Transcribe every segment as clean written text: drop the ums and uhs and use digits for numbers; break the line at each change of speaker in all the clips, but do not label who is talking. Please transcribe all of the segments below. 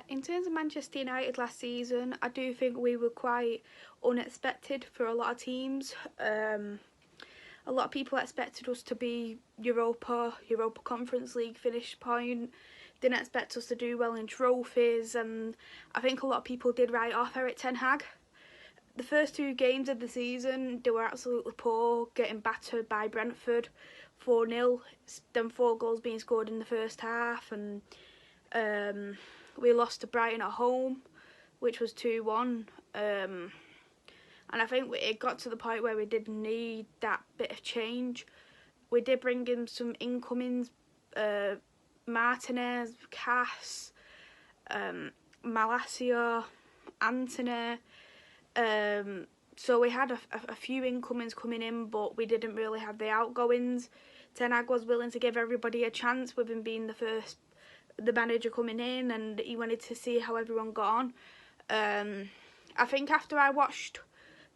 In terms of Manchester United last season, I do think we were quite unexpected for a lot of teams. A lot of people expected us to be Europa Conference League finish point, didn't expect us to do well in trophies, and I think a lot of people did write off Eric Ten Hag. The first 2 games of the season, they were absolutely poor, getting battered by Brentford 4-0, then 4 goals being scored in the first half, and we lost to Brighton at home, which was 2-1. And I think it got to the point where we did need that bit of change. We did bring in some incomings, Martinez, Cass, Malacia, Antony. So we had a few incomings coming in, but we didn't really have the outgoings. Ten Hag was willing to give everybody a chance with him being the manager coming in, and he wanted to see how everyone got on. I think after I watched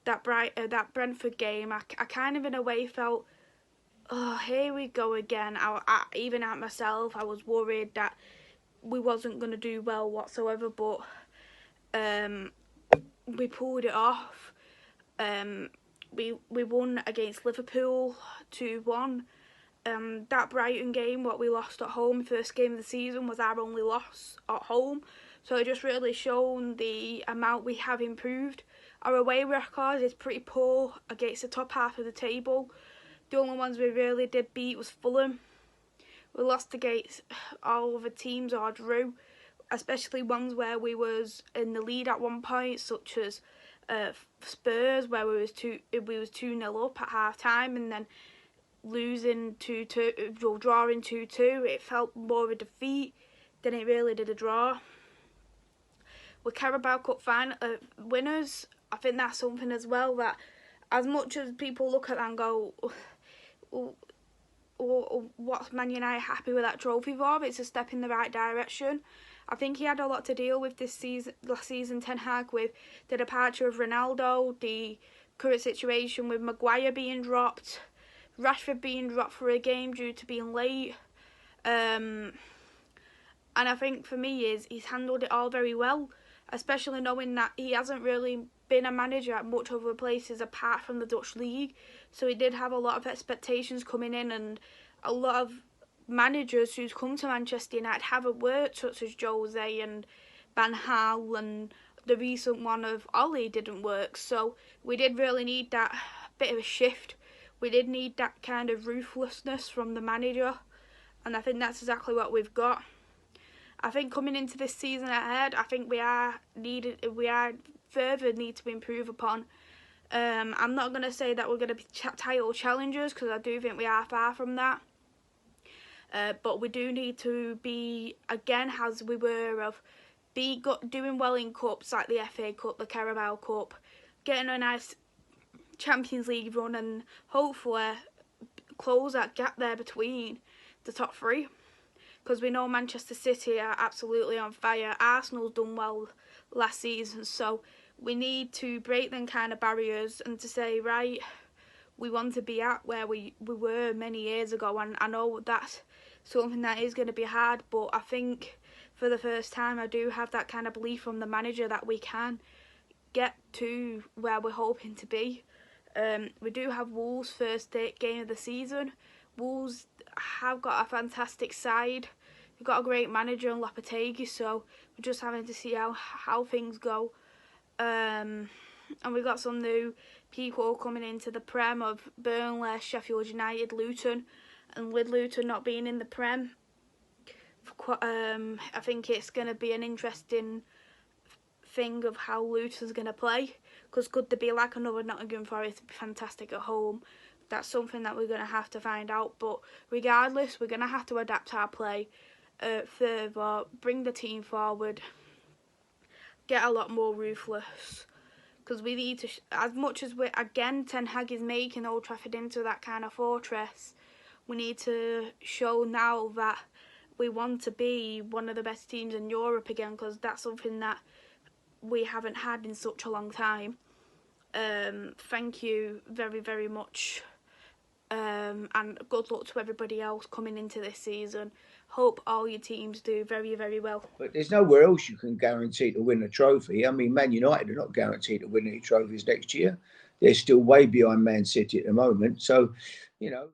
that Brentford game, I kind of in a way felt, oh, here we go again. Even at myself, I was worried that we wasn't going to do well whatsoever, but we pulled it off. We won against Liverpool 2-1. That Brighton game, what we lost at home, first game of the season, was our only loss at home. So it just really shown the amount we have improved. Our away record is pretty poor against the top half of the table. The only ones we really did beat was Fulham. We lost against all other teams or drew, especially ones where we was in the lead at one point, such as Spurs, where we was 2-0 up at half time, and then losing 2-2, or drawing 2-2. It felt more a defeat than it really did a draw. With Carabao Cup winners, I think that's something as well that, as much as people look at that and go, what's Man United happy with that trophy for? It's a step in the right direction. I think he had a lot to deal with last season, Ten Hag, with the departure of Ronaldo, the current situation with Maguire being dropped, Rashford being dropped for a game due to being late. And I think for me he's handled it all very well, especially knowing that he hasn't really been a manager at much other places apart from the Dutch League. So he did have a lot of expectations coming in, and a lot of managers who's come to Manchester United haven't worked, such as Jose and Van Gaal, and the recent one of Ollie didn't work. So we did really need that bit of a shift. We did need that kind of ruthlessness from the manager, and I think that's exactly what we've got. I think coming into this season ahead, I think we further need to improve upon. I'm not going to say that we're going to be title challengers, because I do think we are far from that. But we do need to be, again, as we were, doing well in cups like the FA Cup, the Carabao Cup, getting a nice Champions League run, and hopefully close that gap there between the top 3. Because we know Manchester City are absolutely on fire. Arsenal's done well last season, so we need to break them kind of barriers and to say, right, we want to be at where we were many years ago. And I know that's something that is going to be hard, but I think for the first time I do have that kind of belief from the manager that we can get to where we're hoping to be. We do have Wolves' first game of the season. Wolves have got a fantastic side. We've got a great manager in Lopetegui, so we're just having to see how things go. And we've got some new people coming into the Prem of Burnley, Sheffield United, Luton, and with Luton not being in the Prem, I think it's going to be an interesting thing of how Luton's going to play, because could there be like another Nottingham Forest fantastic at home? That's something that we're going to have to find out. But regardless, we're going to have to adapt our play further, bring the team forward, get a lot more ruthless, because we need to, as much as Ten Hag is making Old Trafford into that kind of fortress, we need to show now that we want to be one of the best teams in Europe again, because that's something that we haven't had in such a long time. Thank you very, very much and good luck to everybody else coming into this season. Hope all your teams do very, very well.
But there's nowhere else you can guarantee to win a trophy. I mean, Man United are not guaranteed to win any trophies next year. They're still way behind Man City at the moment. So, you know.